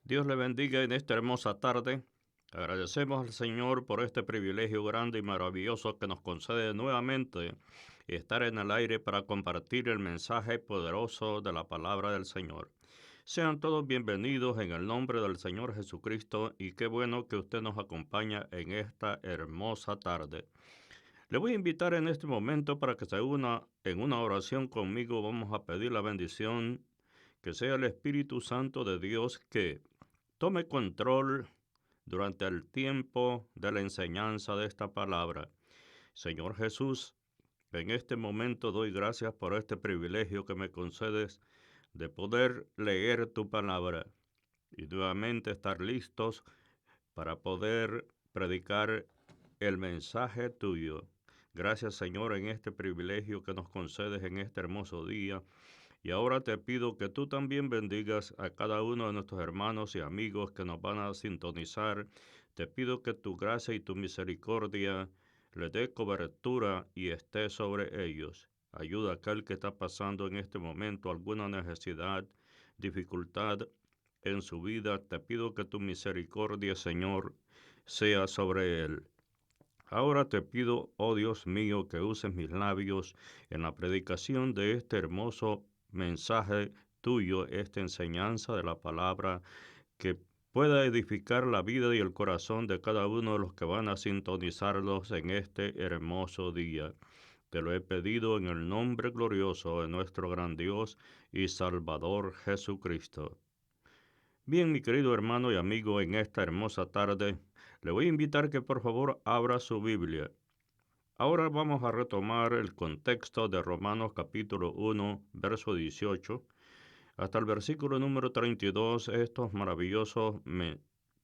Dios le bendiga en esta hermosa tarde. Agradecemos al Señor por este privilegio grande y maravilloso que nos concede nuevamente estar en el aire para compartir el mensaje poderoso de la palabra del Señor. Sean todos bienvenidos en el nombre del Señor Jesucristo y qué bueno que usted nos acompaña en esta hermosa tarde. Le voy a invitar en este momento para que se una en una oración conmigo. Vamos a pedir la bendición que sea el Espíritu Santo de Dios que tome control durante el tiempo de la enseñanza de esta palabra. Señor Jesús, en este momento doy gracias por este privilegio que me concedes de poder leer tu palabra y nuevamente estar listos para poder predicar el mensaje tuyo. Gracias, Señor, en este privilegio que nos concedes en este hermoso día. Y ahora te pido que tú también bendigas a cada uno de nuestros hermanos y amigos que nos van a sintonizar. Te pido que tu gracia y tu misericordia le dé cobertura y esté sobre ellos. Ayuda a aquel que está pasando en este momento alguna necesidad, dificultad en su vida. Te pido que tu misericordia, Señor, sea sobre él. Ahora te pido, oh Dios mío, que uses mis labios en la predicación de este hermoso mensaje tuyo, esta enseñanza de la palabra, que pueda edificar la vida y el corazón de cada uno de los que van a sintonizarlos en este hermoso día. Te lo he pedido en el nombre glorioso de nuestro gran Dios y Salvador Jesucristo. Bien, mi querido hermano y amigo, en esta hermosa tarde, le voy a invitar que por favor abra su Biblia. Ahora vamos a retomar el contexto de Romanos capítulo 1, verso 18, hasta el versículo número 32, estos maravillosos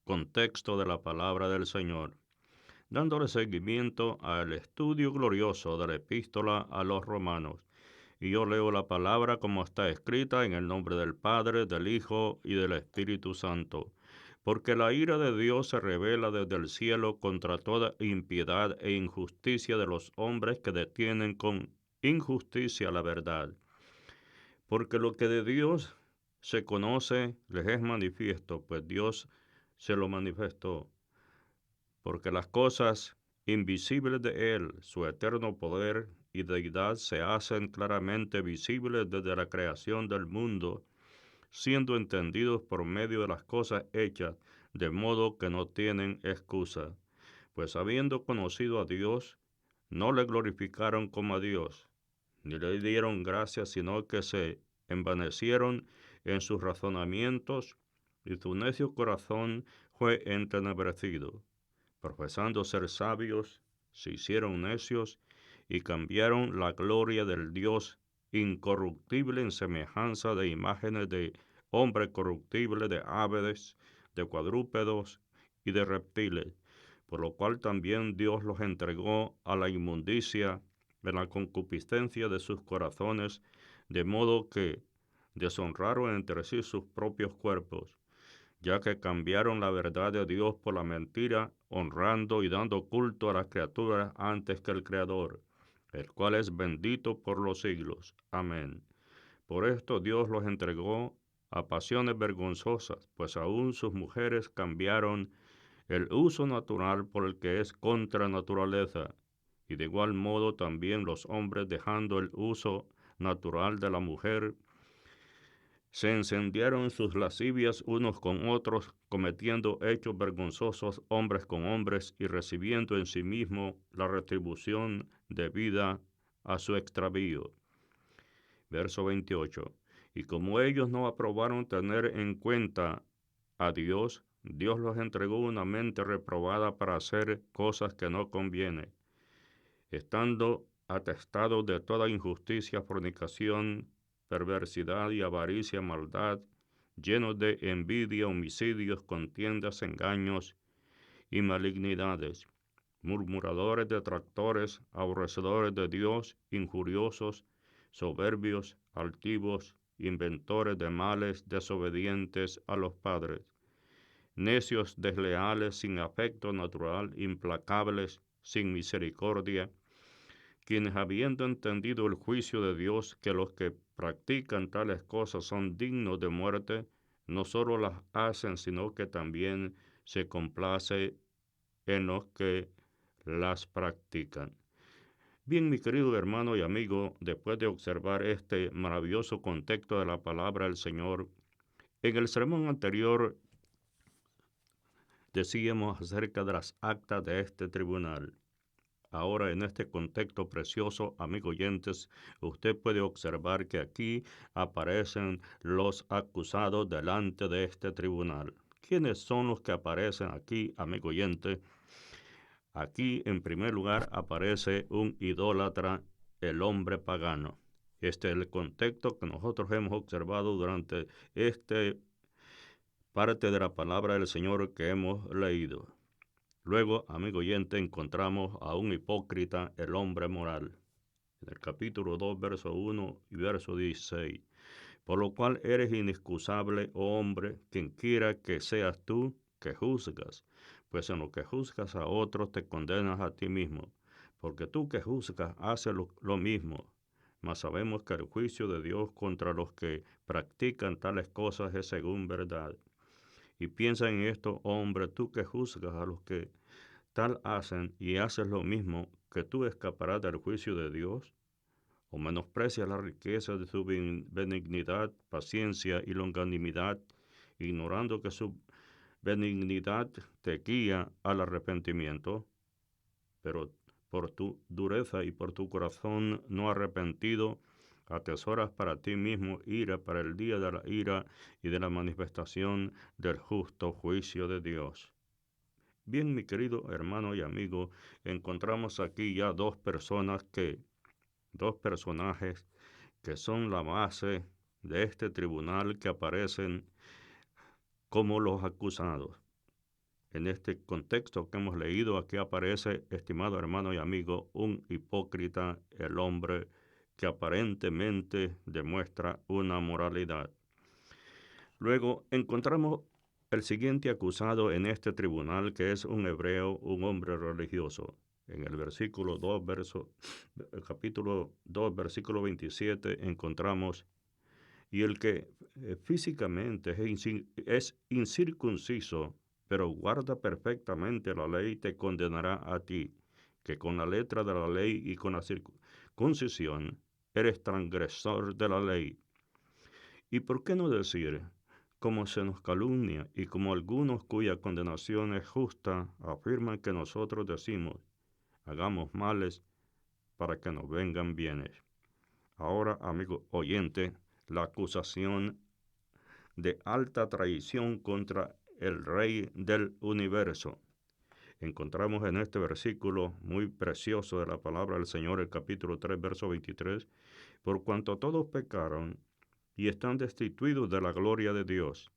contextos de la palabra del Señor, dándole seguimiento al estudio glorioso de la epístola a los romanos. Y yo leo la palabra como está escrita en el nombre del Padre, del Hijo y del Espíritu Santo. Porque la ira de Dios se revela desde el cielo contra toda impiedad e injusticia de los hombres que detienen con injusticia la verdad. Porque lo que de Dios se conoce les es manifiesto, pues Dios se lo manifestó. Porque las cosas invisibles de Él, su eterno poder y deidad, se hacen claramente visibles desde la creación del mundo, siendo entendidos por medio de las cosas hechas, de modo que no tienen excusa. Pues habiendo conocido a Dios, no le glorificaron como a Dios, ni le dieron gracias, sino que se envanecieron en sus razonamientos, y su necio corazón fue entenebrecido. Profesando ser sabios, se hicieron necios y cambiaron la gloria del Dios incorruptible en semejanza de imágenes de hombre corruptible, de aves, de cuadrúpedos y de reptiles, por lo cual también Dios los entregó a la inmundicia en la concupiscencia de sus corazones, de modo que deshonraron entre sí sus propios cuerpos, ya que cambiaron la verdad de Dios por la mentira, honrando y dando culto a las criaturas antes que el Creador, el cual es bendito por los siglos. Amén. Por esto Dios los entregó a pasiones vergonzosas, pues aún sus mujeres cambiaron el uso natural por el que es contra naturaleza, y de igual modo también los hombres, dejando el uso natural de la mujer, se encendiaron sus lascivias unos con otros, cometiendo hechos vergonzosos hombres con hombres y recibiendo en sí mismo la retribución debida a su extravío. Verso 28. Y como ellos no aprobaron tener en cuenta a Dios, Dios los entregó una mente reprobada para hacer cosas que no conviene, estando atestados de toda injusticia, fornicación, perversidad y avaricia, maldad, llenos de envidia, homicidios, contiendas, engaños y malignidades, murmuradores, detractores, aborrecedores de Dios, injuriosos, soberbios, altivos, inventores de males, desobedientes a los padres, necios, desleales, sin afecto natural, implacables, sin misericordia, quienes habiendo entendido el juicio de Dios, que los que practican tales cosas son dignos de muerte, no solo las hacen, sino que también se complace en los que las practican. Bien, mi querido hermano y amigo, después de observar este maravilloso contexto de la palabra del Señor, en el sermón anterior decíamos acerca de las actas de este tribunal. Ahora, en este contexto precioso, amigo oyentes, usted puede observar que aquí aparecen los acusados delante de este tribunal. ¿Quiénes son los que aparecen aquí, amigo oyente? Aquí, en primer lugar, aparece un idólatra, el hombre pagano. Este es el contexto que nosotros hemos observado durante esta parte de la palabra del Señor que hemos leído. Luego, amigo oyente, encontramos a un hipócrita, el hombre moral. En el capítulo 2, verso 1 y verso 16. Por lo cual eres inexcusable, oh hombre, quien quiera que seas tú que juzgas, pues en lo que juzgas a otros te condenas a ti mismo, porque tú que juzgas haces lo mismo. Mas sabemos que el juicio de Dios contra los que practican tales cosas es según verdad. Y piensa en esto, hombre, tú que juzgas a los que tal hacen y haces lo mismo, que tú escaparás del juicio de Dios, o menosprecias la riqueza de su benignidad, paciencia y longanimidad, ignorando que su benignidad te guía al arrepentimiento, pero por tu dureza y por tu corazón no arrepentido, atesoras para ti mismo ira para el día de la ira y de la manifestación del justo juicio de Dios. Bien, mi querido hermano y amigo, encontramos aquí ya dos personajes que son la base de este tribunal que aparecen como los acusados. En este contexto que hemos leído, aquí aparece, estimado hermano y amigo, un hipócrita, el hombre que aparentemente demuestra una moralidad. Luego encontramos el siguiente acusado en este tribunal, que es un hebreo, un hombre religioso. En el capítulo 2, versículo 27, encontramos, y el que físicamente es incircunciso, pero guarda perfectamente la ley, te condenará a ti, que con la letra de la ley y con la circuncisión eres transgresor de la ley. ¿Y por qué no decir, como se nos calumnia y como algunos cuya condenación es justa afirman que nosotros decimos, hagamos males para que nos vengan bienes? Ahora, amigo oyente, la acusación de alta traición contra el Rey del universo. Encontramos en este versículo muy precioso de la palabra del Señor, el capítulo 3, verso 23, por cuanto todos pecaron y están destituidos de la gloria de Dios.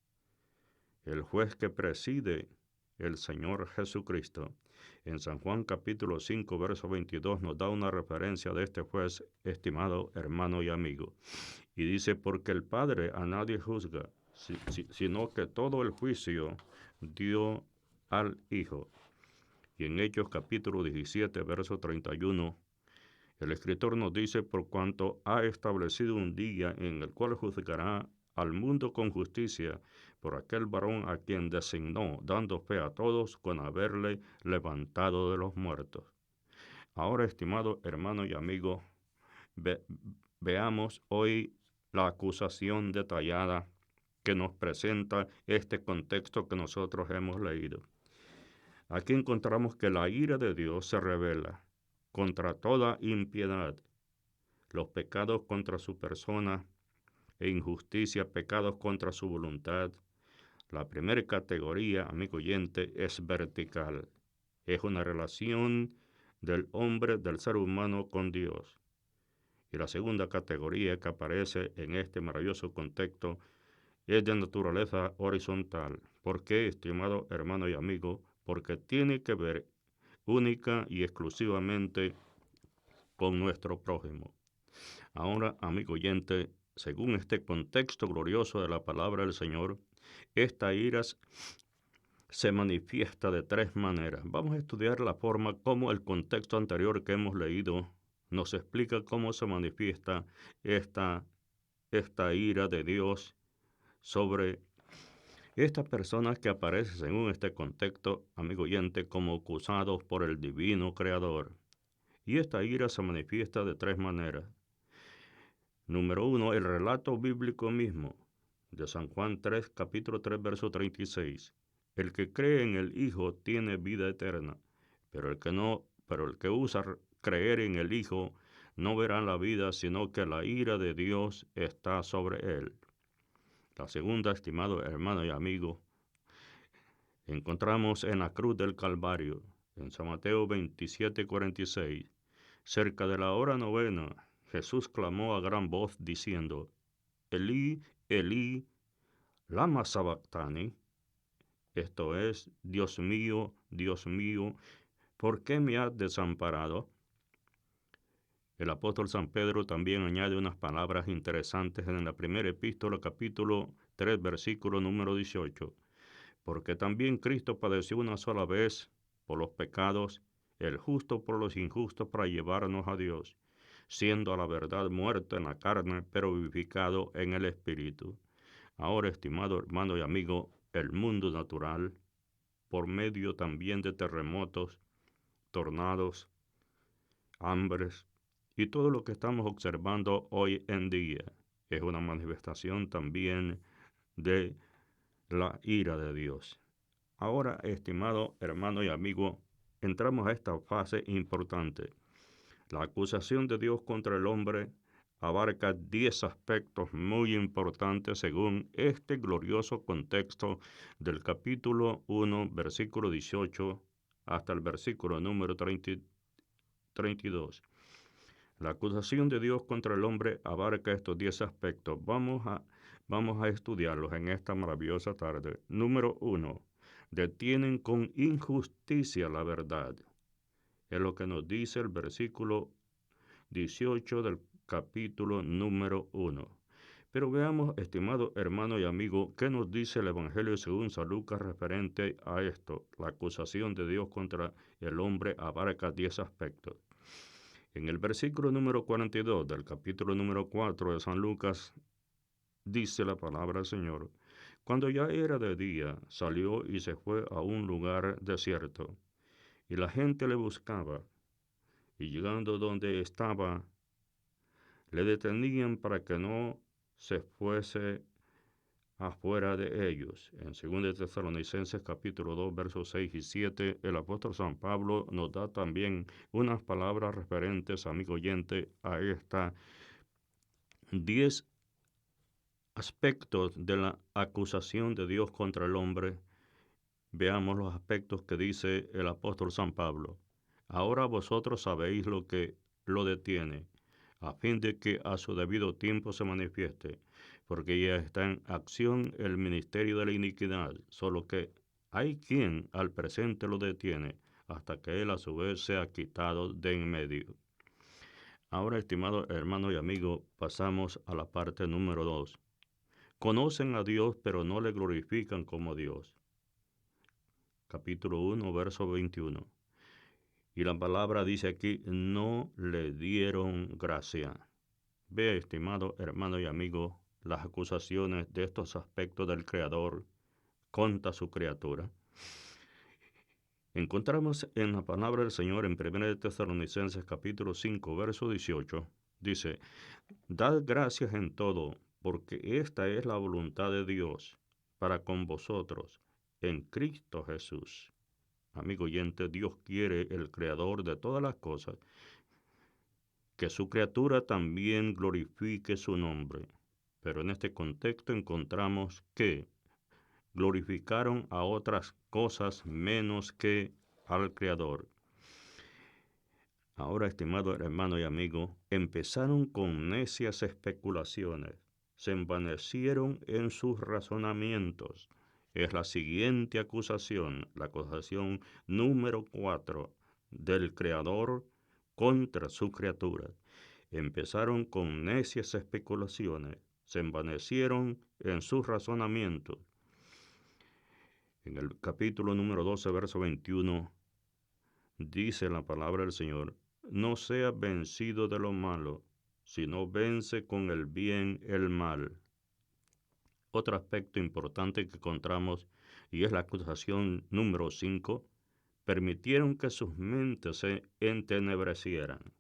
El juez que preside el Señor Jesucristo. En San Juan capítulo 5, verso 22 nos da una referencia de este juez, estimado hermano y amigo. Y dice, porque el Padre a nadie juzga, sino que todo el juicio dio al Hijo. Y en Hechos capítulo 17, verso 31, el escritor nos dice, por cuanto ha establecido un día en el cual juzgará al mundo con justicia por aquel varón a quien designó, dando fe a todos con haberle levantado de los muertos. Ahora, estimado hermano y amigo, veamos hoy la acusación detallada que nos presenta este contexto que nosotros hemos leído. Aquí encontramos que la ira de Dios se revela contra toda impiedad, los pecados contra su persona e injusticia, pecados contra su voluntad. La primera categoría, amigo oyente, es vertical. Es una relación del hombre, del ser humano con Dios. Y la segunda categoría que aparece en este maravilloso contexto es de naturaleza horizontal. ¿Por qué, estimado hermano y amigo? Porque tiene que ver única y exclusivamente con nuestro prójimo. Ahora, amigo oyente, según este contexto glorioso de la palabra del Señor, esta ira se manifiesta de tres maneras. Vamos a estudiar la forma como el contexto anterior que hemos leído nos explica cómo se manifiesta esta ira de Dios sobre Estas personas que aparecen según este contexto, amigo oyente, como acusados por el divino creador. Y esta ira se manifiesta de tres maneras. Número uno, el relato bíblico mismo, de San Juan 3, capítulo 3, verso 36. El que cree en el Hijo tiene vida eterna, pero el que usa creer en el Hijo no verá la vida, sino que la ira de Dios está sobre él. La segunda, estimado hermano y amigo, encontramos en la cruz del Calvario, en San Mateo 27, 46. Cerca de la hora novena, Jesús clamó a gran voz diciendo: Elí, Elí, lama sabactani. Esto es, Dios mío, ¿por qué me has desamparado? El apóstol San Pedro también añade unas palabras interesantes en la primera epístola, capítulo 3, versículo número 18. Porque también Cristo padeció una sola vez por los pecados, el justo por los injustos, para llevarnos a Dios, siendo a la verdad muerto en la carne, pero vivificado en el Espíritu. Ahora, estimado hermano y amigo, el mundo natural, por medio también de terremotos, tornados, hambres y todo lo que estamos observando hoy en día, es una manifestación también de la ira de Dios. Ahora, estimado hermano y amigo, entramos a esta fase importante. La acusación de Dios contra el hombre abarca 10 aspectos muy importantes según este glorioso contexto del capítulo 1, versículo 18 hasta el versículo número 32. La acusación de Dios contra el hombre abarca estos 10 aspectos. Vamos a estudiarlos en esta maravillosa tarde. Número 1. Detienen con injusticia la verdad. Es lo que nos dice el versículo 18 del capítulo número 1. Pero veamos, estimado hermano y amigo, qué nos dice el Evangelio según San Lucas referente a esto. La acusación de Dios contra el hombre abarca 10 aspectos. En el versículo número 42 del capítulo número 4 de San Lucas, dice la palabra del Señor: Cuando ya era de día, salió y se fue a un lugar desierto, y la gente le buscaba, y llegando donde estaba, le detenían para que no se fuese afuera de ellos. En 2 Tesalonicenses capítulo 2, versos 6 y 7, el apóstol San Pablo nos da también unas palabras referentes, amigo oyente, a esta 10 aspectos de la acusación de Dios contra el hombre. Veamos los aspectos que dice el apóstol San Pablo. Ahora vosotros sabéis lo que lo detiene, a fin de que a su debido tiempo se manifieste, porque ya está en acción el ministerio de la iniquidad, solo que hay quien al presente lo detiene, hasta que él a su vez sea quitado de en medio. Ahora, estimado hermano y amigo, pasamos a la parte número 2. Conocen a Dios, pero no le glorifican como Dios. Capítulo 1, verso 21. Y la palabra dice aquí: no le dieron gracia. Ve, estimado hermano y amigo, las acusaciones de estos aspectos del Creador contra su criatura. Encontramos en la palabra del Señor en 1 Tesalonicenses capítulo 5, verso 18. Dice: Dad gracias en todo, porque esta es la voluntad de Dios para con vosotros en Cristo Jesús. Amigo oyente, Dios quiere, el Creador de todas las cosas, que su criatura también glorifique su nombre. Pero en este contexto encontramos que glorificaron a otras cosas menos que al Creador. Ahora, estimado hermano y amigo, empezaron con necias especulaciones, se envanecieron en sus razonamientos. Es la siguiente acusación, la acusación número 4 del Creador contra su criatura. Empezaron con necias especulaciones, se envanecieron en sus razonamientos. En el capítulo número 12, verso 21, dice la palabra del Señor: no seas vencido de lo malo, sino vence con el bien el mal. otro aspecto importante que encontramos, y es la acusación número 5, permitieron que sus mentes se entenebrecieran.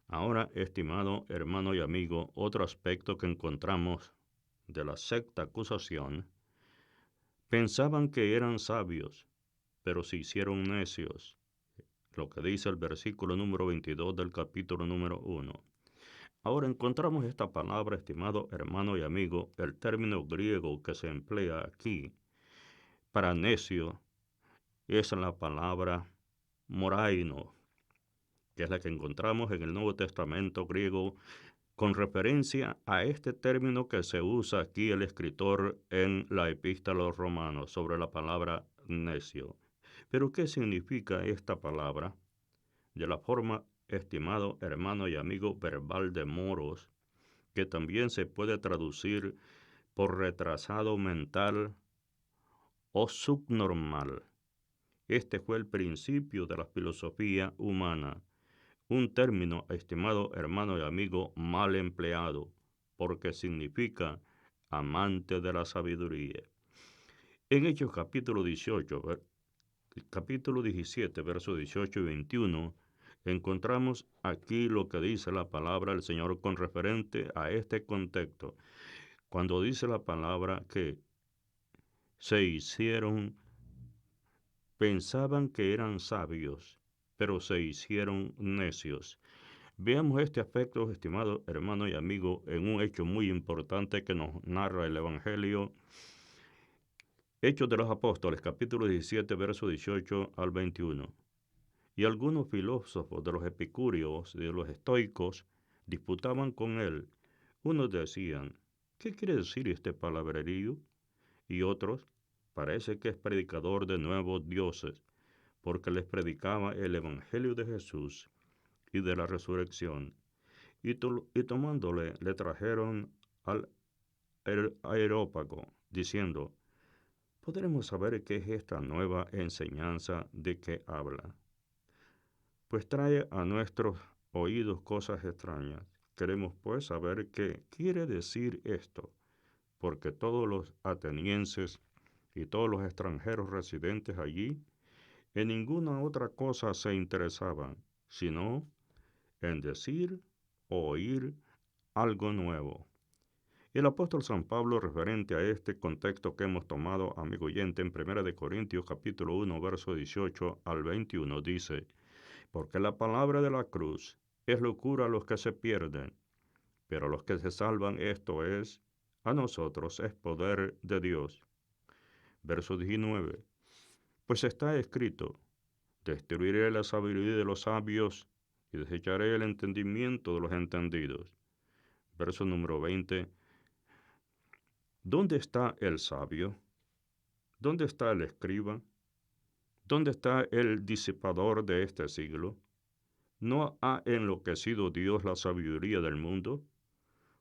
Ahora, estimado hermano y amigo, otro aspecto que encontramos de la sexta acusación, pensaban que eran sabios, pero se hicieron necios, lo que dice el versículo número 22 del capítulo número 1. Ahora encontramos esta palabra, estimado hermano y amigo, el término griego que se emplea aquí para necio es la palabra moraino, que es la que encontramos en el Nuevo Testamento griego con referencia a este término que se usa aquí el escritor en la Epístola a los Romanos sobre la palabra necio. Pero ¿qué significa esta palabra? De la forma, estimado hermano y amigo, verbal de moros, que también se puede traducir por retrasado mental o subnormal. Este fue el principio de la filosofía humana, un término, estimado hermano y amigo, mal empleado, porque significa amante de la sabiduría. En Hechos capítulo 17, versos 18 y 21, encontramos aquí lo que dice la palabra del Señor con referente a este contexto, cuando dice la palabra que pensaban que eran sabios, pero se hicieron necios. Veamos este aspecto, estimado hermano y amigo, en un hecho muy importante que nos narra el Evangelio. Hechos de los Apóstoles, capítulo 17, verso 18 al 21. Y algunos filósofos de los epicúreos y de los estoicos disputaban con él. Unos decían, ¿qué quiere decir este palabrerío? Y otros, parece que es predicador de nuevos dioses, porque les predicaba el Evangelio de Jesús y de la resurrección. Y tomándole, le trajeron al Areópago, diciendo, ¿podremos saber qué es esta nueva enseñanza de que habla? Pues trae a nuestros oídos cosas extrañas. Queremos pues saber qué quiere decir esto, porque todos los atenienses y todos los extranjeros residentes allí en ninguna otra cosa se interesaban, sino en decir o oír algo nuevo. El apóstol San Pablo, referente a este contexto que hemos tomado, amigo oyente, en 1 Corintios capítulo 1, verso 18 al 21, dice, porque la palabra de la cruz es locura a los que se pierden, pero a los que se salvan, esto es, a nosotros es poder de Dios. Verso 19, pues está escrito, destruiré la sabiduría de los sabios y desecharé el entendimiento de los entendidos. Verso número 20, ¿dónde está el sabio? ¿Dónde está el escriba? ¿Dónde está el disipador de este siglo? ¿No ha enloquecido Dios la sabiduría del mundo?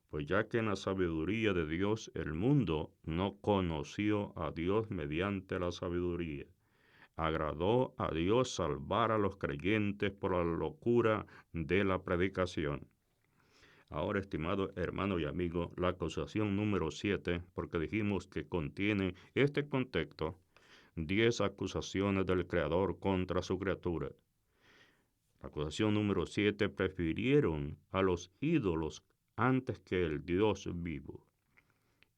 Pues ya que en la sabiduría de Dios el mundo no conoció a Dios mediante la sabiduría. Agradó a Dios salvar a los creyentes por la locura de la predicación. Ahora, estimado hermano y amigo, la acusación número 7, porque dijimos que contiene este contexto, 10 acusaciones del Creador contra su criatura. La acusación número 7, prefirieron a los ídolos antes que el Dios vivo,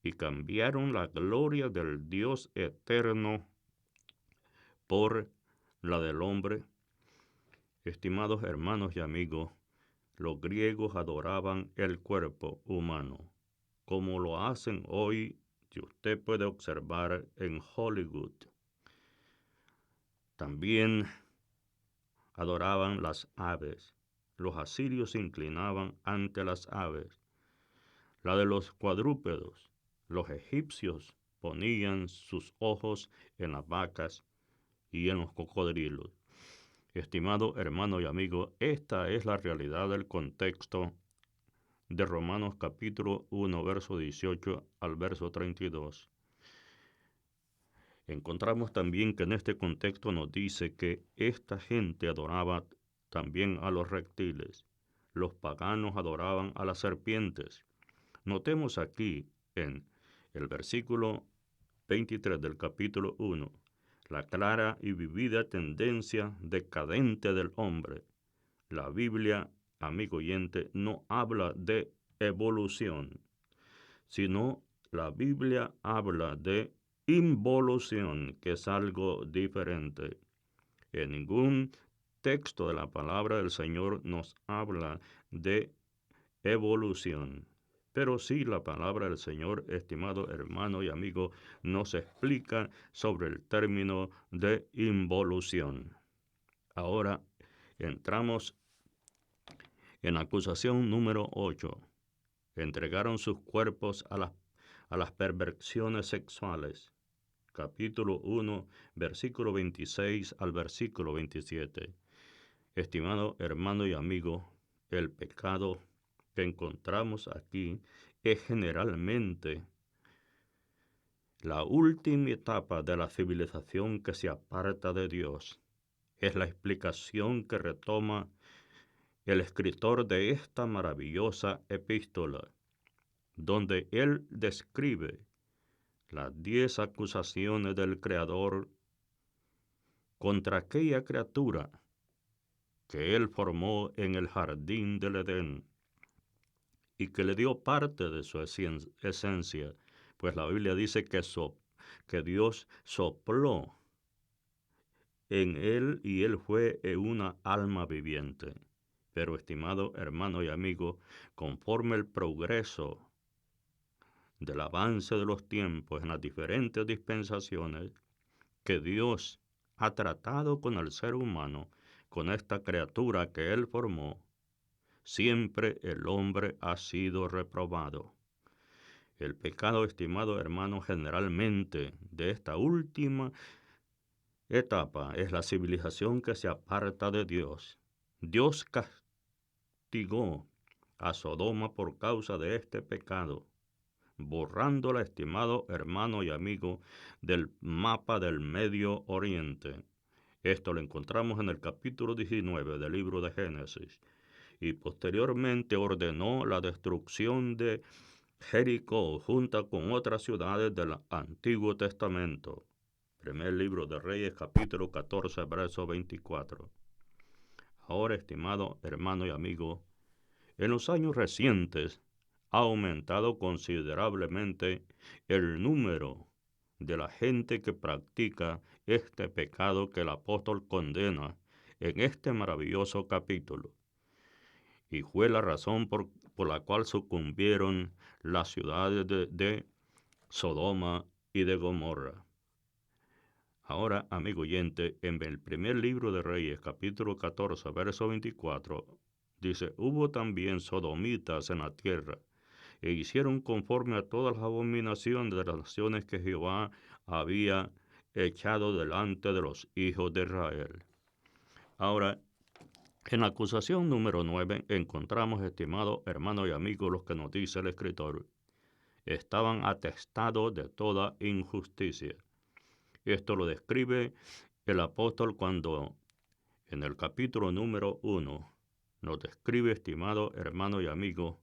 y cambiaron la gloria del Dios eterno por la del hombre. Estimados hermanos y amigos, los griegos adoraban el cuerpo humano, como lo hacen hoy, si usted puede observar en Hollywood. También adoraban las aves. Los asirios se inclinaban ante las aves. La de los cuadrúpedos. Los egipcios ponían sus ojos en las vacas y en los cocodrilos. Estimado hermano y amigo, esta es la realidad del contexto de Romanos capítulo 1, verso 18 al verso 32. Encontramos también que en este contexto nos dice que esta gente adoraba también a los reptiles. Los paganos adoraban a las serpientes. Notemos aquí en El versículo 23 del capítulo 1, la clara y vivida tendencia decadente del hombre. La Biblia, amigo oyente, no habla de evolución, sino la Biblia habla de involución, que es algo diferente. En ningún texto de la palabra del Señor nos habla de evolución. Pero sí la palabra del Señor, estimado hermano y amigo, nos explica sobre el término de involución. Ahora entramos en acusación número 8. Entregaron sus cuerpos a las perversiones sexuales. Capítulo 1, versículo 26 al versículo 27. Estimado hermano y amigo, el pecado que encontramos aquí es generalmente la última etapa de la civilización que se aparta de Dios. Es la explicación que retoma el escritor de esta maravillosa epístola, donde él describe las 10 acusaciones del Creador contra aquella criatura que él formó en el jardín del Edén y que le dio parte de su esencia, pues la Biblia dice que Dios sopló en él y él fue una alma viviente. Pero, estimado hermano y amigo, conforme el progreso del avance de los tiempos en las diferentes dispensaciones, que Dios ha tratado con el ser humano, con esta criatura que él formó, siempre el hombre ha sido reprobado. El pecado, estimado hermano, generalmente de esta última etapa es la civilización que se aparta de Dios. Dios castigó a Sodoma por causa de este pecado, borrándola, estimado hermano y amigo, del mapa del Medio Oriente. Esto lo encontramos en el capítulo 19 del libro de Génesis. Y posteriormente ordenó la destrucción de Jericó junto con otras ciudades del Antiguo Testamento. Primer libro de Reyes, capítulo 14, verso 24. Ahora, estimado hermano y amigo, en los años recientes ha aumentado considerablemente el número de la gente que practica este pecado que el apóstol condena en este maravilloso capítulo. Y fue la razón por la cual sucumbieron las ciudades de Sodoma y de Gomorra. Ahora, amigo oyente, en el primer libro de Reyes, capítulo 14, verso 24, dice, hubo también sodomitas en la tierra, e hicieron conforme a todas las abominaciones de las naciones que Jehová había echado delante de los hijos de Israel. Ahora, en la acusación número 9 encontramos, estimado hermano y amigo, lo que nos dice el escritor. Estaban atestados de toda injusticia. Esto lo describe el apóstol cuando en el capítulo número 1 nos describe, estimado hermano y amigo,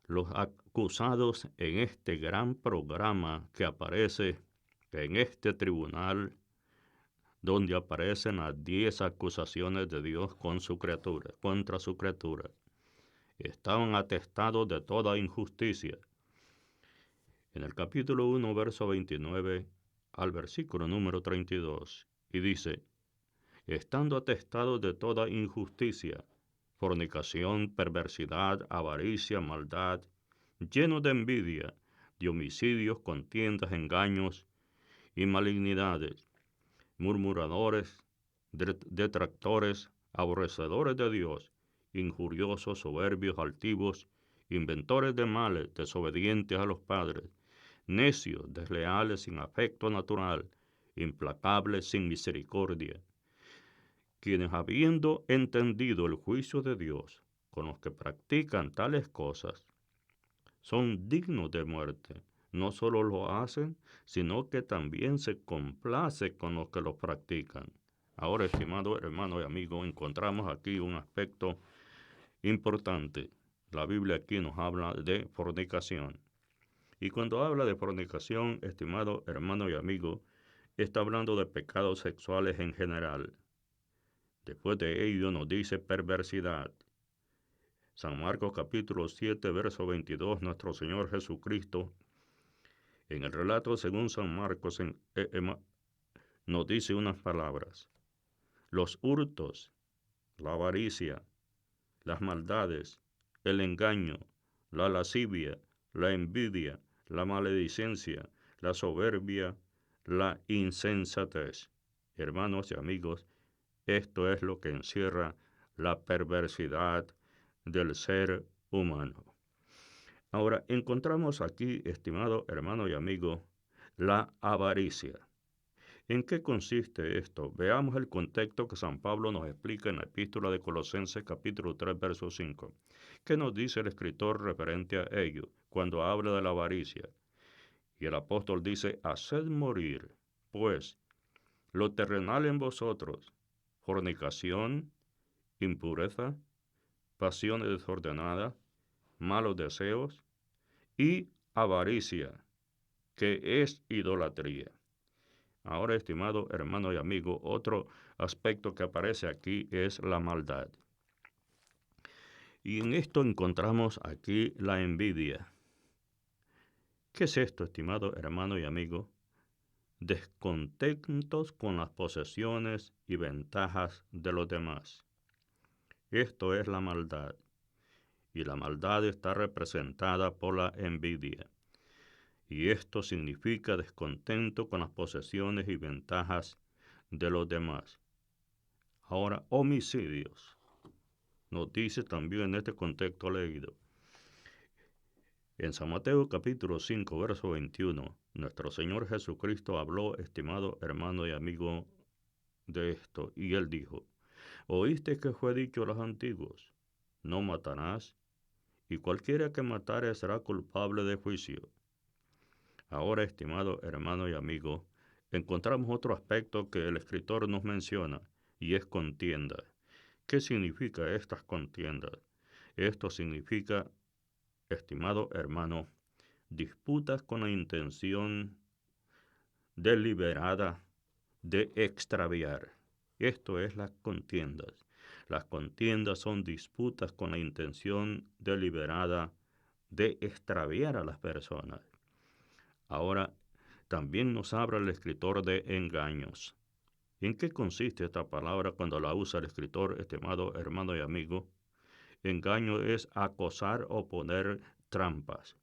los acusados en este gran programa que aparece en este tribunal, donde aparecen las 10 acusaciones de Dios contra su criatura. Estaban atestados de toda injusticia. En el capítulo 1, verso 29 al versículo número 32, y dice, estando atestados de toda injusticia, fornicación, perversidad, avaricia, maldad, llenos de envidia, de homicidios, contiendas, engaños y malignidades, murmuradores, detractores, aborrecedores de Dios, injuriosos, soberbios, altivos, inventores de males, desobedientes a los padres, necios, desleales, sin afecto natural, implacables, sin misericordia, quienes habiendo entendido el juicio de Dios con los que practican tales cosas, son dignos de muerte. No solo lo hacen, sino que también se complace con los que los practican. Ahora, estimado hermano y amigo, encontramos aquí un aspecto importante. La Biblia aquí nos habla de fornicación. Y cuando habla de fornicación, estimado hermano y amigo, está hablando de pecados sexuales en general. Después de ello nos dice perversidad. San Marcos capítulo 7, verso 22, nuestro Señor Jesucristo, en el relato según San Marcos, nos dice unas palabras. Los hurtos, la avaricia, las maldades, el engaño, la lascivia, la envidia, la maledicencia, la soberbia, la insensatez. Hermanos y amigos, esto es lo que encierra la perversidad del ser humano. Ahora, encontramos aquí, estimado hermano y amigo, la avaricia. ¿En qué consiste esto? Veamos el contexto que San Pablo nos explica en la epístola de Colosenses capítulo 3, verso 5. ¿Qué nos dice el escritor referente a ello cuando habla de la avaricia? Y el apóstol dice, haced morir, pues, lo terrenal en vosotros, fornicación, impureza, pasiones desordenadas, malos deseos y avaricia, que es idolatría. Ahora, estimado hermano y amigo, otro aspecto que aparece aquí es la maldad. Y en esto encontramos aquí la envidia. ¿Qué es esto, estimado hermano y amigo? Descontentos con las posesiones y ventajas de los demás. Esto es la maldad. Y la maldad está representada por la envidia. Y esto significa descontento con las posesiones y ventajas de los demás. Ahora, homicidios. Nos dice también en este contexto leído. En San Mateo capítulo 5, verso 21, nuestro Señor Jesucristo habló, estimado hermano y amigo, de esto, y él dijo, ¿oíste que fue dicho a los antiguos? No matarás, y cualquiera que matare será culpable de juicio. Ahora, estimado hermano y amigo, encontramos otro aspecto que el escritor nos menciona, y es contienda. ¿Qué significa estas contiendas? Esto significa, estimado hermano, disputas con la intención deliberada de extraviar. Esto es las contiendas. Las contiendas son disputas con la intención deliberada de extraviar a las personas. Ahora, también nos habla el escritor de engaños. ¿En qué consiste esta palabra cuando la usa el escritor, estimado hermano y amigo? Engaño es acosar o poner trampas.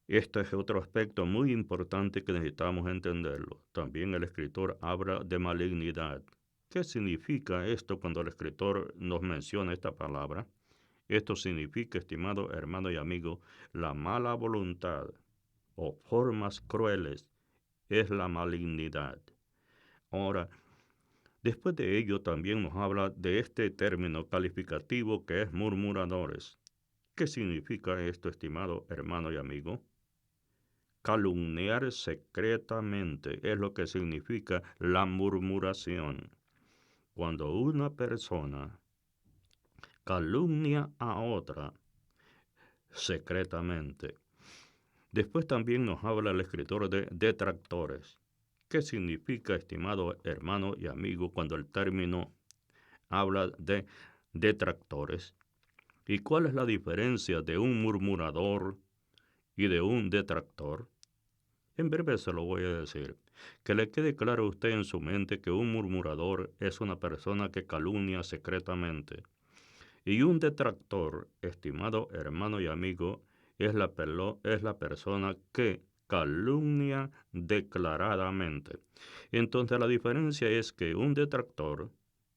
Este es otro aspecto muy importante que necesitamos entenderlo. También el escritor habla de malignidad. ¿Qué significa esto cuando el escritor nos menciona esta palabra? Esto significa, estimado hermano y amigo, la mala voluntad o formas crueles es la malignidad. Ahora, después de ello también nos habla de este término calificativo que es murmuradores. ¿Qué significa esto, estimado hermano y amigo? Calumniar secretamente es lo que significa la murmuración. Cuando una persona calumnia a otra secretamente. Después también nos habla el escritor de detractores. ¿Qué significa, estimado hermano y amigo, cuando el término habla de detractores? ¿Y cuál es la diferencia de un murmurador y de un detractor? En breve se lo voy a decir. Que le quede claro a usted en su mente que un murmurador es una persona que calumnia secretamente. Y un detractor, estimado hermano y amigo, es la persona que calumnia declaradamente. Entonces la diferencia es que un detractor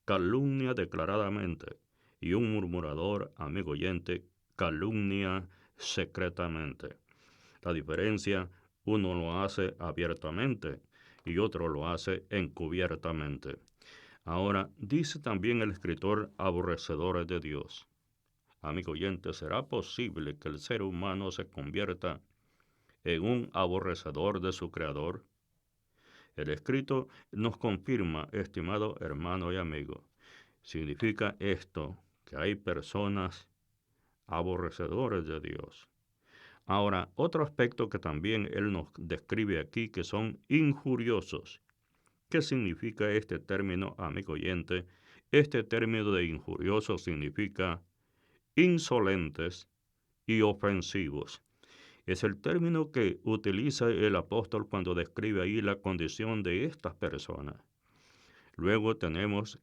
calumnia declaradamente y un murmurador, amigo oyente, calumnia secretamente. La diferencia, uno lo hace abiertamente y otro lo hace encubiertamente. Ahora, dice también el escritor aborrecedores de Dios. Amigo oyente, ¿será posible que el ser humano se convierta en un aborrecedor de su Creador? El escrito nos confirma, estimado hermano y amigo. Significa esto que hay personas aborrecedores de Dios. Ahora, otro aspecto que también él nos describe aquí, que son injuriosos. ¿Qué significa este término, amigo oyente? Este término de injurioso significa insolentes y ofensivos. Es el término que utiliza el apóstol cuando describe ahí la condición de estas personas. Luego tenemos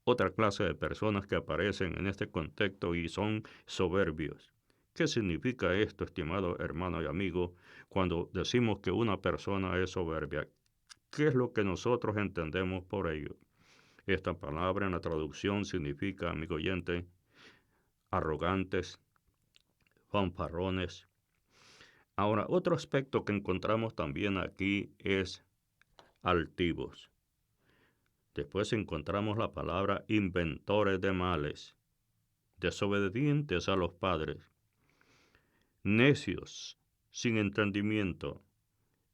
otra clase de personas que aparecen en este contexto y son soberbios. ¿Qué significa esto, estimado hermano y amigo, cuando decimos que una persona es soberbia? ¿Qué es lo que nosotros entendemos por ello? Esta palabra en la traducción significa, amigo oyente, arrogantes, fanfarrones. Ahora, otro aspecto que encontramos también aquí es altivos. Después encontramos la palabra inventores de males, desobedientes a los padres, necios, sin entendimiento.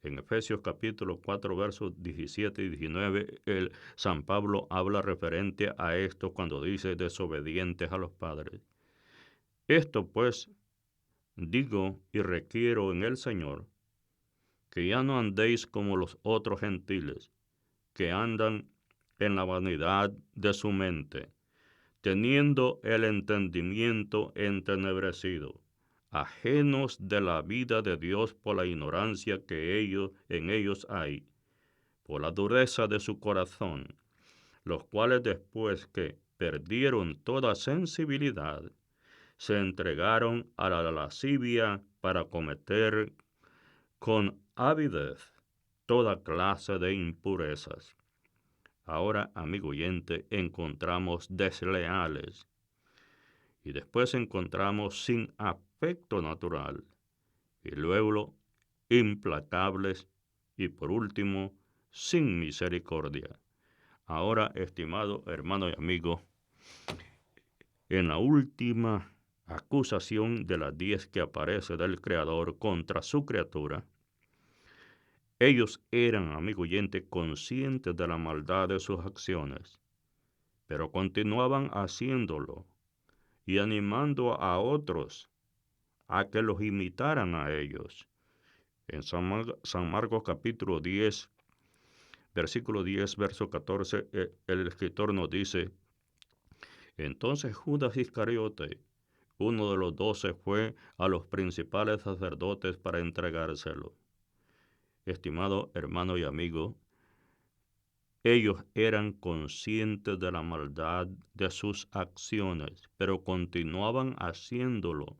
En Efesios capítulo 4, versos 17 y 19, el San Pablo habla referente a esto cuando dice desobedientes a los padres. Esto pues digo y requiero en el Señor, que ya no andéis como los otros gentiles, que andan en la vanidad de su mente, teniendo el entendimiento entenebrecido, ajenos de la vida de Dios por la ignorancia que en ellos hay, por la dureza de su corazón, los cuales después que perdieron toda sensibilidad, se entregaron a la lascivia para cometer con avidez toda clase de impurezas. Ahora, amigo oyente, encontramos desleales y después encontramos sin afecto natural y luego implacables y por último sin misericordia. Ahora, estimado hermano y amigo, en la última acusación de las 10 que aparece del Creador contra su criatura, ellos eran, amigo oyente, conscientes de la maldad de sus acciones, pero continuaban haciéndolo y animando a otros a que los imitaran a ellos. En San Marcos capítulo 10, versículo 10, verso 14, el escritor nos dice: entonces Judas Iscariote, uno de los 12, fue a los principales sacerdotes para entregárselo. Estimado hermano y amigo, ellos eran conscientes de la maldad de sus acciones, pero continuaban haciéndolo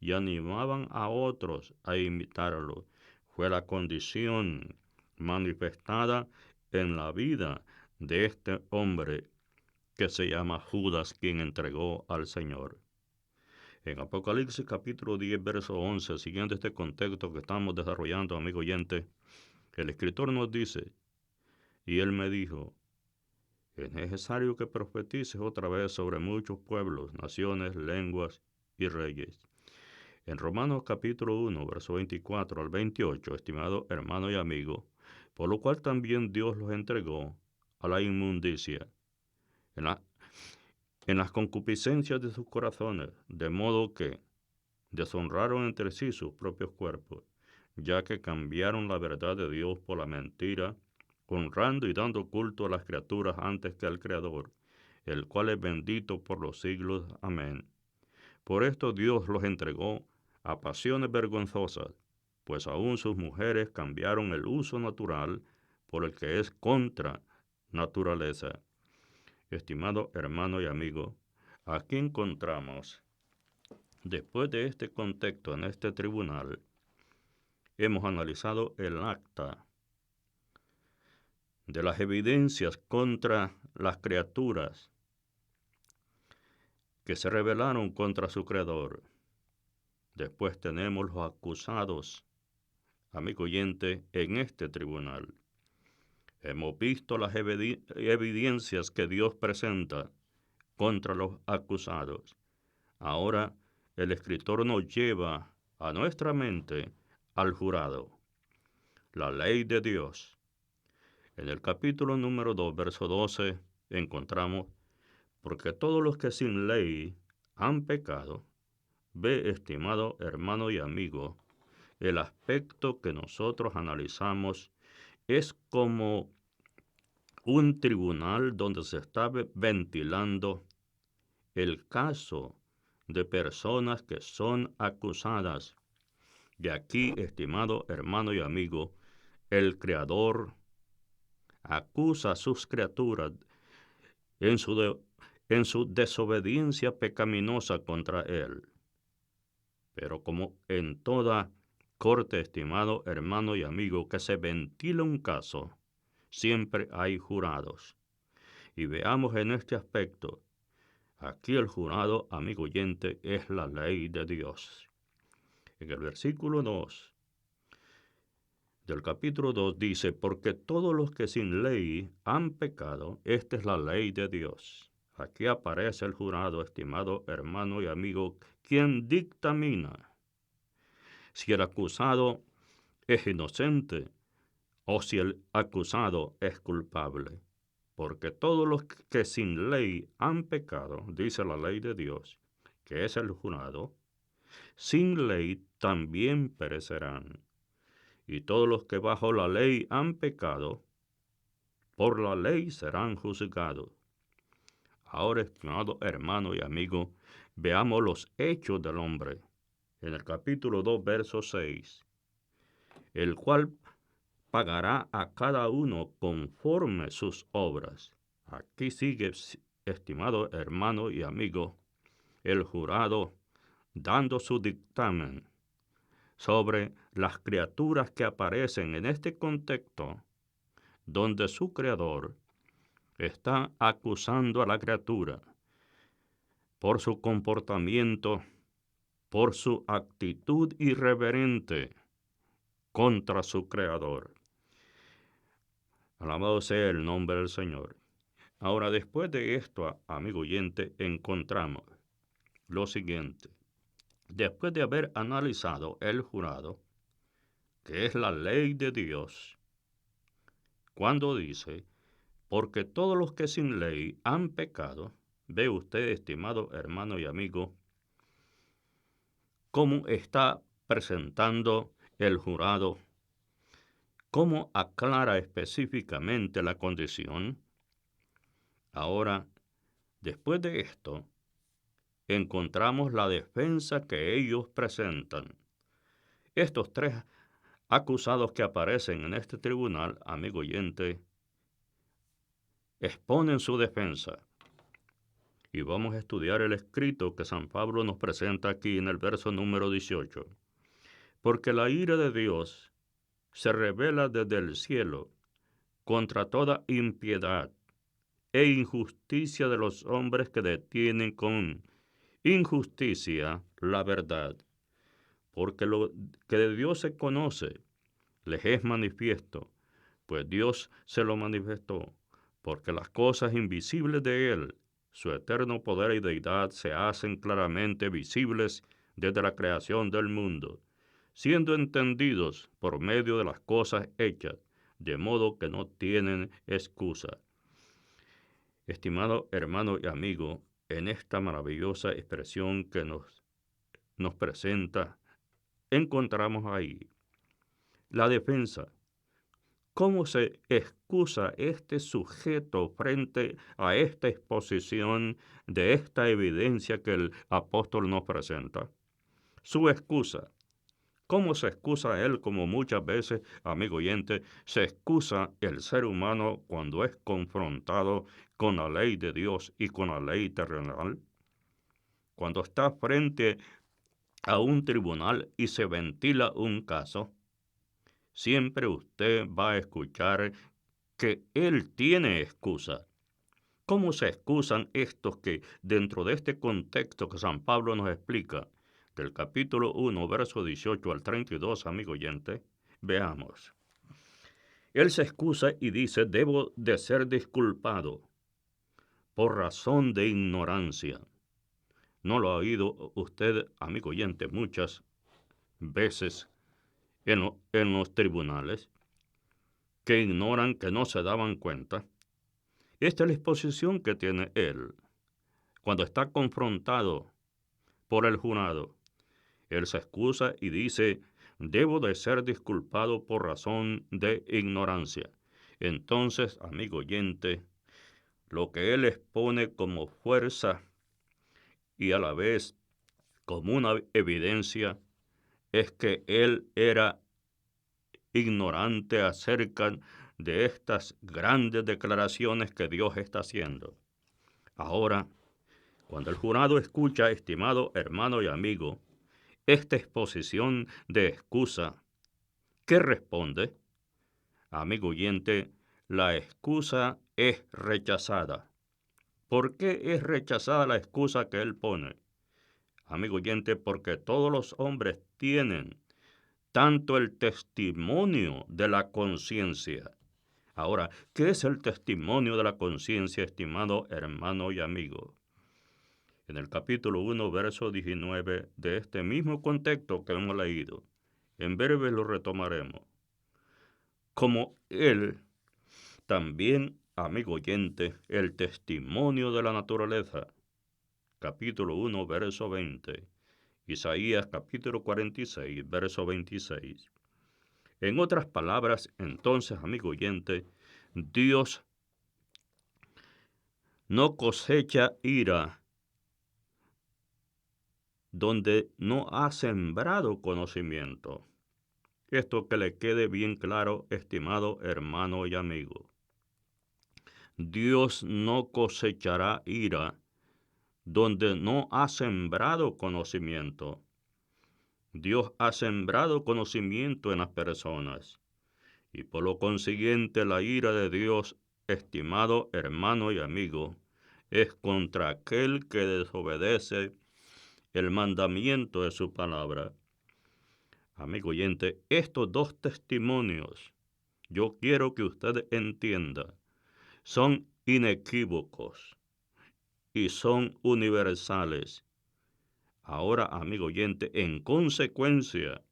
y animaban a otros a imitarlo. Fue la condición manifestada en la vida de este hombre que se llama Judas, quien entregó al Señor. En Apocalipsis capítulo 10, verso 11, siguiendo este contexto que estamos desarrollando, amigo oyente, el escritor nos dice: y él me dijo, es necesario que profetices otra vez sobre muchos pueblos, naciones, lenguas y reyes. En Romanos capítulo 1, verso 24 al 28, estimado hermano y amigo, por lo cual también Dios los entregó a la inmundicia, en las concupiscencias de sus corazones, de modo que deshonraron entre sí sus propios cuerpos, ya que cambiaron la verdad de Dios por la mentira, honrando y dando culto a las criaturas antes que al Creador, el cual es bendito por los siglos. Amén. Por esto Dios los entregó a pasiones vergonzosas, pues aún sus mujeres cambiaron el uso natural por el que es contra naturaleza. Estimado hermano y amigo, aquí encontramos, después de este contexto en este tribunal, hemos analizado el acta de las evidencias contra las criaturas que se rebelaron contra su creador. Después tenemos los acusados, amigo oyente, en este tribunal. Hemos visto las evidencias que Dios presenta contra los acusados. Ahora el escritor nos lleva a nuestra mente al jurado, la ley de Dios. En el capítulo número 2, verso 12, encontramos: porque todos los que sin ley han pecado, Ve, estimado hermano y amigo, el aspecto que nosotros analizamos es como un tribunal donde se está ventilando el caso de personas que son acusadas. Y aquí, estimado hermano y amigo, el Creador acusa a sus criaturas en en su desobediencia pecaminosa contra Él. Pero como en toda corte, estimado hermano y amigo, que se ventila un caso, siempre hay jurados. Y veamos en este aspecto, aquí el jurado, amigo oyente, es la ley de Dios. En el versículo 2 del capítulo 2 dice, porque todos los que sin ley han pecado, esta es la ley de Dios. Aquí aparece el jurado, estimado hermano y amigo, quien dictamina si el acusado es inocente o si el acusado es culpable. Porque todos los que sin ley han pecado, dice la ley de Dios, que es el jurado, sin ley también perecerán. Y todos los que bajo la ley han pecado, por la ley serán juzgados. Ahora, estimado hermano y amigo, veamos los hechos del hombre. En el capítulo 2, verso 6, el cual pagará a cada uno conforme sus obras. Aquí sigue, estimado hermano y amigo, el jurado dando su dictamen sobre las criaturas que aparecen en este contexto, donde su creador está acusando a la criatura por su comportamiento, por su actitud irreverente contra su creador. Alabado sea el nombre del Señor. Ahora, después de esto, amigo oyente, encontramos lo siguiente. Después de haber analizado el jurado, que es la ley de Dios, cuando dice, porque todos los que sin ley han pecado, ve usted, estimado hermano y amigo, cómo está presentando el jurado, cómo aclara específicamente la condición. Ahora, después de esto, encontramos la defensa que ellos presentan. Estos tres acusados que aparecen en este tribunal, amigo oyente, exponen su defensa. Y vamos a estudiar el escrito que San Pablo nos presenta aquí en el verso número 18. Porque la ira de Dios se revela desde el cielo contra toda impiedad e injusticia de los hombres que detienen con injusticia la verdad. Porque lo que de Dios se conoce les es manifiesto, pues Dios se lo manifestó, porque las cosas invisibles de Él, su eterno poder y deidad, se hacen claramente visibles desde la creación del mundo, siendo entendidos por medio de las cosas hechas, de modo que no tienen excusa. Estimado hermano y amigo, en esta maravillosa expresión que nos presenta, encontramos ahí la defensa. ¿Cómo se excusa este sujeto frente a esta exposición de esta evidencia que el apóstol nos presenta? Su excusa. ¿Cómo se excusa él, como muchas veces, amigo oyente, se excusa el ser humano cuando es confrontado con la ley de Dios y con la ley terrenal? Cuando está frente a un tribunal y se ventila un caso, siempre usted va a escuchar que él tiene excusa. ¿Cómo se excusan estos que, dentro de este contexto que San Pablo nos explica, del capítulo 1, verso 18 al 32, amigo oyente? Veamos. Él se excusa y dice, debo de ser disculpado por razón de ignorancia. ¿No lo ha oído usted, amigo oyente, muchas veces en los tribunales? Que ignoran, que no se daban cuenta. Esta es la exposición que tiene él cuando está confrontado por el jurado. Él se excusa y dice, debo de ser disculpado por razón de ignorancia. Entonces, amigo oyente, lo que él expone como fuerza y a la vez como una evidencia es que él era ignorante acerca de estas grandes declaraciones que Dios está haciendo. Ahora, cuando el jurado escucha, estimado hermano y amigo, esta exposición de excusa, ¿qué responde? Amigo oyente, la excusa es rechazada. ¿Por qué es rechazada la excusa que él pone? Amigo oyente, porque todos los hombres tienen tanto el testimonio de la conciencia. Ahora, ¿qué es el testimonio de la conciencia, estimado hermano y amigo? En el capítulo 1, verso 19 de este mismo contexto que hemos leído, en breve lo retomaremos. Como él, también, amigo oyente, el testimonio de la naturaleza. Capítulo 1, verso 20. Isaías capítulo 46, verso 26. En otras palabras, entonces, amigo oyente, Dios no cosecha ira donde no ha sembrado conocimiento. Esto que le quede bien claro, estimado hermano y amigo. Dios no cosechará ira donde no ha sembrado conocimiento. Dios ha sembrado conocimiento en las personas. Y por lo consiguiente, la ira de Dios, estimado hermano y amigo, es contra aquel que desobedece el mandamiento de su palabra. Amigo oyente, estos dos testimonios, yo quiero que usted entienda, son inequívocos y son universales. Ahora, amigo oyente, en consecuencia,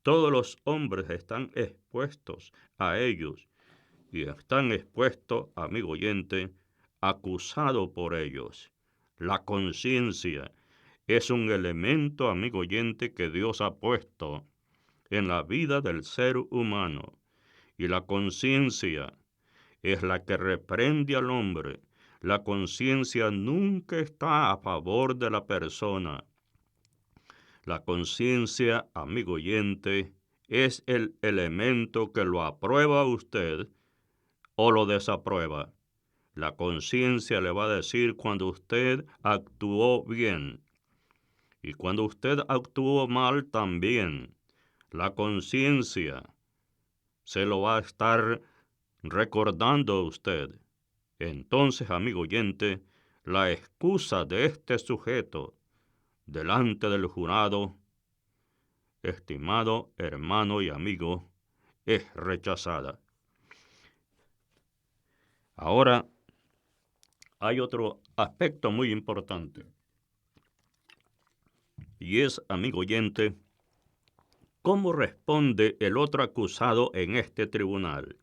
todos los hombres están expuestos a ellos y están expuestos, amigo oyente, acusados por ellos. La conciencia es un elemento, amigo oyente, que Dios ha puesto en la vida del ser humano. Y la conciencia es la que reprende al hombre. La conciencia nunca está a favor de la persona. La conciencia, amigo oyente, es el elemento que lo aprueba a usted o lo desaprueba. La conciencia le va a decir cuando usted actuó bien y cuando usted actuó mal también. La conciencia se lo va a estar recordando a usted. Entonces, amigo oyente, la excusa de este sujeto delante del jurado, estimado hermano y amigo, es rechazada. Ahora, hay otro aspecto muy importante, y es, amigo oyente, ¿cómo responde el otro acusado en este tribunal?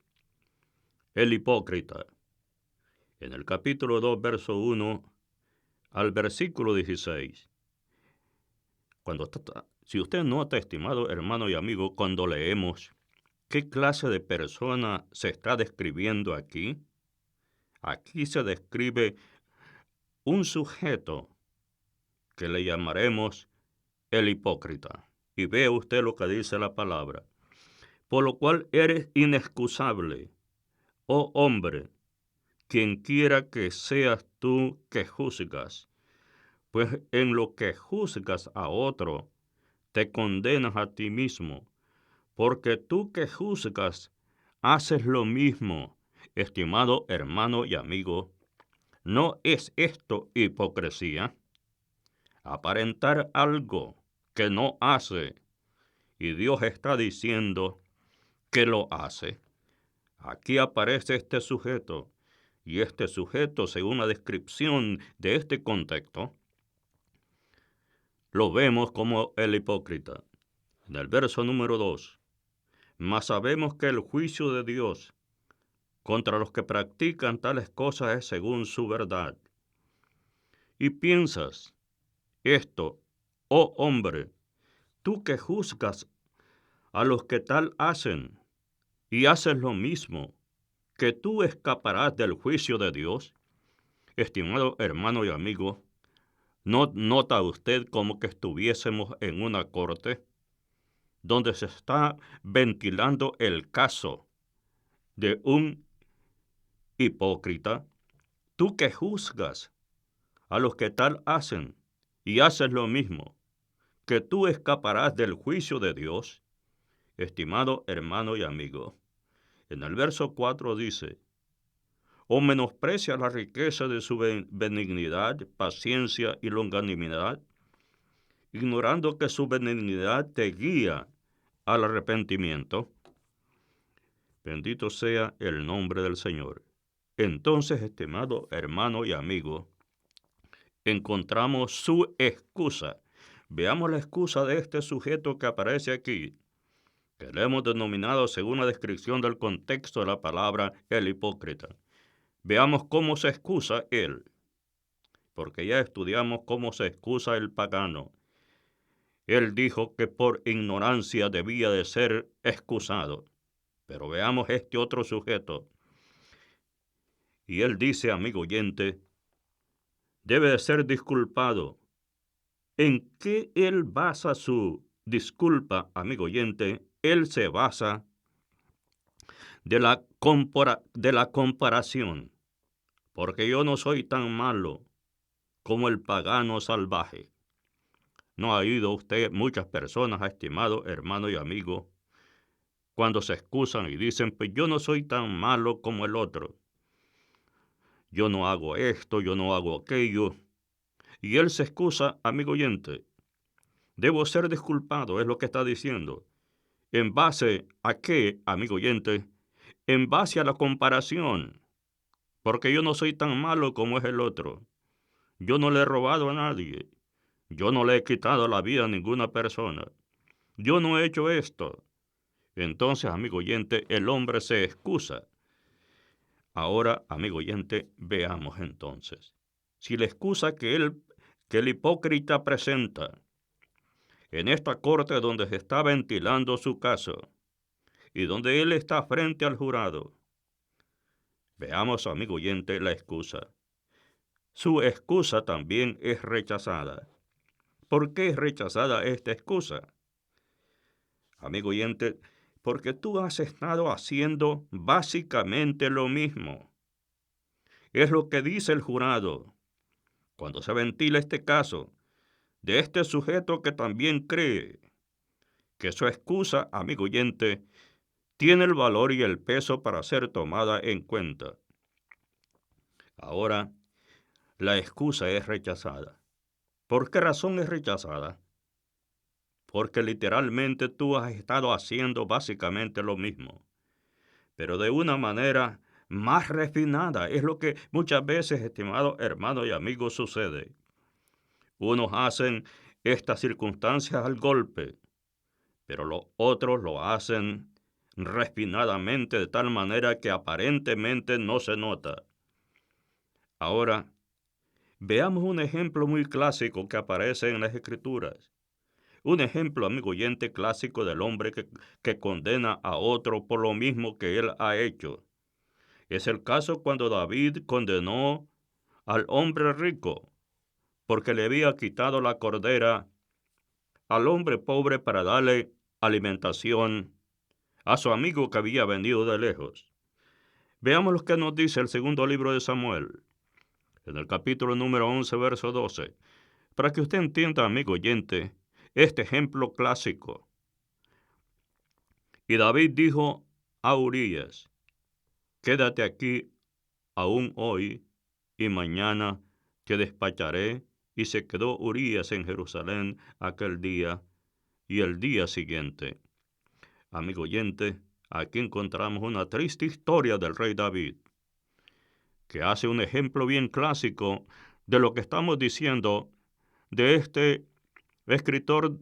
El hipócrita. En el capítulo 2, verso 1 al versículo 16. Si usted nota, estimado hermano y amigo, cuando leemos, ¿qué clase de persona se está describiendo aquí? Aquí se describe un sujeto que le llamaremos el hipócrita. Y vea usted lo que dice la palabra. Por lo cual eres inexcusable, oh hombre, quien quiera que seas tú que juzgas. Pues en lo que juzgas a otro, te condenas a ti mismo, porque tú que juzgas, haces lo mismo. Estimado hermano y amigo, ¿no es esto hipocresía? Aparentar algo que no hace, y Dios está diciendo que lo hace. Aquí aparece este sujeto, y este sujeto, según la descripción de este contexto, lo vemos como el hipócrita. En el verso número 2, mas sabemos que el juicio de Dios contra los que practican tales cosas es según su verdad. Y piensas esto, oh hombre, tú que juzgas a los que tal hacen y haces lo mismo, que tú escaparás del juicio de Dios. Estimado hermano y amigo, ¿no nota usted como que estuviésemos en una corte donde se está ventilando el caso de un hipócrita? Tú que juzgas a los que tal hacen y haces lo mismo, que tú escaparás del juicio de Dios. Estimado hermano y amigo, en el verso 4 dice, o menosprecia la riqueza de su benignidad, paciencia y longanimidad, ignorando que su benignidad te guía al arrepentimiento. Bendito sea el nombre del Señor. Entonces, estimado hermano y amigo, encontramos su excusa. Veamos la excusa de este sujeto que aparece aquí, que le hemos denominado según la descripción del contexto de la palabra el hipócrita. Veamos cómo se excusa él, porque ya estudiamos cómo se excusa el pagano. Él dijo que por ignorancia debía de ser excusado. Pero veamos este otro sujeto. Y él dice, amigo oyente, debe de ser disculpado. ¿En qué él basa su disculpa, amigo oyente? Él se basa de la comparación, porque yo no soy tan malo como el pagano salvaje. ¿No ha oído usted muchas personas, estimado hermano y amigo, cuando se excusan y dicen, pues yo no soy tan malo como el otro? Yo no hago esto, yo no hago aquello. Y él se excusa, amigo oyente. Debo ser disculpado, es lo que está diciendo. ¿En base a qué, amigo oyente? En base a la comparación. Porque yo no soy tan malo como es el otro. Yo no le he robado a nadie. Yo no le he quitado la vida a ninguna persona. Yo no he hecho esto. Entonces, amigo oyente, el hombre se excusa. Ahora, amigo oyente, veamos entonces. Si la excusa que el hipócrita presenta en esta corte donde se está ventilando su caso y donde él está frente al jurado, veamos, amigo oyente, la excusa. Su excusa también es rechazada. ¿Por qué es rechazada esta excusa? Amigo oyente, porque tú has estado haciendo básicamente lo mismo. Es lo que dice el jurado cuando se ventila este caso de este sujeto que también cree que su excusa, amigo oyente, tiene el valor y el peso para ser tomada en cuenta. Ahora, la excusa es rechazada. ¿Por qué razón es rechazada? Porque literalmente tú has estado haciendo básicamente lo mismo, pero de una manera más refinada. Es lo que muchas veces, estimado hermano y amigo, sucede. Unos hacen estas circunstancias al golpe, pero los otros lo hacen refinadamente de tal manera que aparentemente no se nota. Ahora, veamos un ejemplo muy clásico que aparece en las Escrituras. Un ejemplo, amigo oyente, clásico del hombre que condena a otro por lo mismo que él ha hecho. Es el caso cuando David condenó al hombre rico porque le había quitado la cordera al hombre pobre para darle alimentación a su amigo que había venido de lejos. Veamos lo que nos dice el segundo libro de Samuel, en el capítulo número 11, verso 12, para que usted entienda, amigo oyente, este ejemplo clásico. Y David dijo a Urías, quédate aquí aún hoy, y mañana te despacharé. Y se quedó Urías en Jerusalén aquel día y el día siguiente. Amigo oyente, aquí encontramos una triste historia del rey David, que hace un ejemplo bien clásico de lo que estamos diciendo de este escritor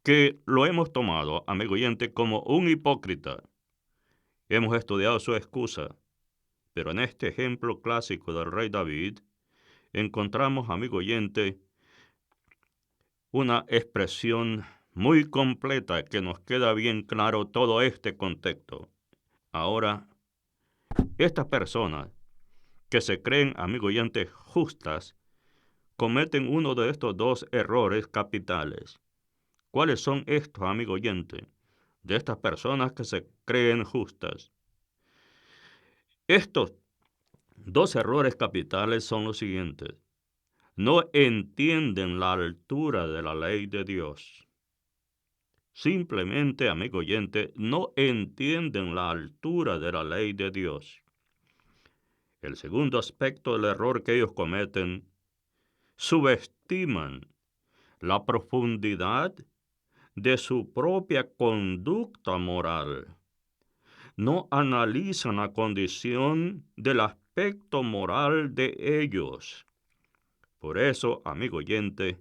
que lo hemos tomado, amigo oyente, como un hipócrita. Hemos estudiado su excusa, pero en este ejemplo clásico del rey David, encontramos, amigo oyente, una expresión muy completa que nos queda bien claro todo este contexto. Ahora, estas personas que se creen, amigo oyente, justas, cometen uno de estos dos errores capitales. ¿Cuáles son estos, amigo oyente, de estas personas que se creen justas? Estos dos errores capitales son los siguientes. No entienden la altura de la ley de Dios. Simplemente, amigo oyente, no entienden la altura de la ley de Dios. El segundo aspecto del error que ellos cometen, subestiman la profundidad de su propia conducta moral. No analizan la condición del aspecto moral de ellos. Por eso, amigo oyente,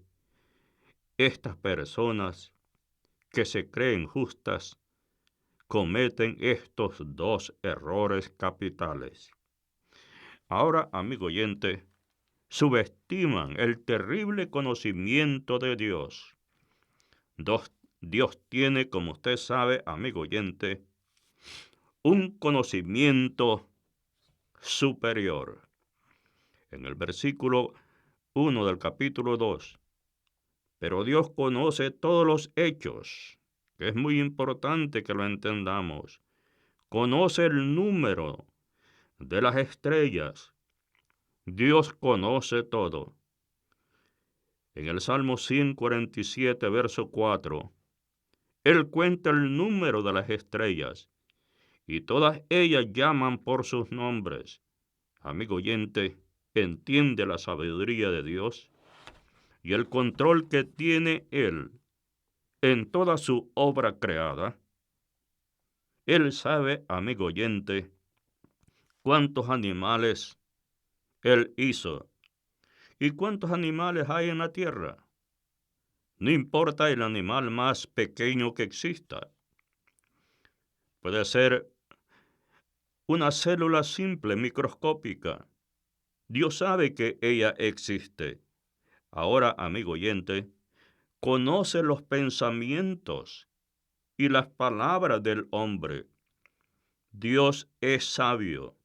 estas personas que se creen justas cometen estos dos errores capitales. Ahora, amigo oyente, subestiman el terrible conocimiento de Dios. Dios tiene, como usted sabe, amigo oyente, un conocimiento superior. En el versículo 1 del capítulo 2, pero Dios conoce todos los hechos, que es muy importante que lo entendamos. Conoce el número de las estrellas. Dios conoce todo. En el Salmo 147, verso 4, Él cuenta el número de las estrellas, y todas ellas llaman por sus nombres. Amigo oyente, ¿entiende la sabiduría de Dios y el control que tiene Él en toda su obra creada? Él sabe, amigo oyente, cuántos animales Él hizo y cuántos animales hay en la tierra. No importa el animal más pequeño que exista. Puede ser una célula simple, microscópica. Dios sabe que ella existe. Ahora, amigo oyente, conoce los pensamientos y las palabras del hombre. Dios es sabio.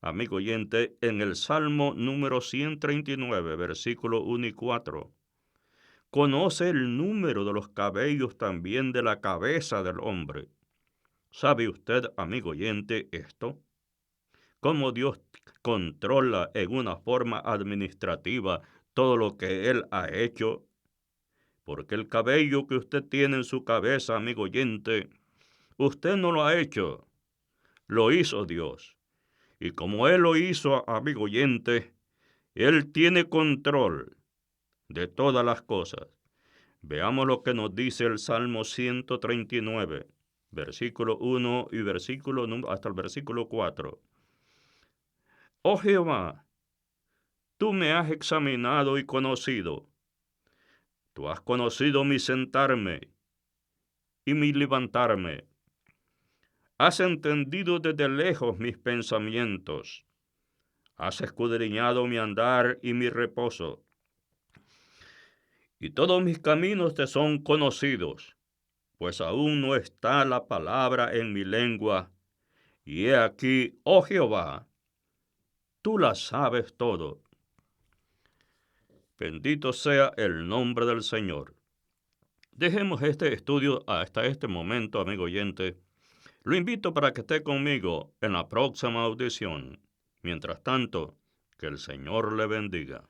Amigo oyente, en el Salmo número 139, versículo 1 y 4, conoce el número de los cabellos también de la cabeza del hombre. ¿Sabe usted, amigo oyente, esto? Cómo Dios controla en una forma administrativa todo lo que Él ha hecho. Porque el cabello que usted tiene en su cabeza, amigo oyente, usted no lo ha hecho, lo hizo Dios. Y como Él lo hizo, amigo oyente, Él tiene control de todas las cosas. Veamos lo que nos dice el Salmo 139, versículo 1 y hasta el versículo 4. Oh Jehová, tú me has examinado y conocido. Tú has conocido mi sentarme y mi levantarme. Has entendido desde lejos mis pensamientos. Has escudriñado mi andar y mi reposo. Y todos mis caminos te son conocidos, pues aún no está la palabra en mi lengua. Y he aquí, oh Jehová, tú la sabes todo. Bendito sea el nombre del Señor. Dejemos este estudio hasta este momento, amigo oyente. Lo invito para que esté conmigo en la próxima audición. Mientras tanto, que el Señor le bendiga.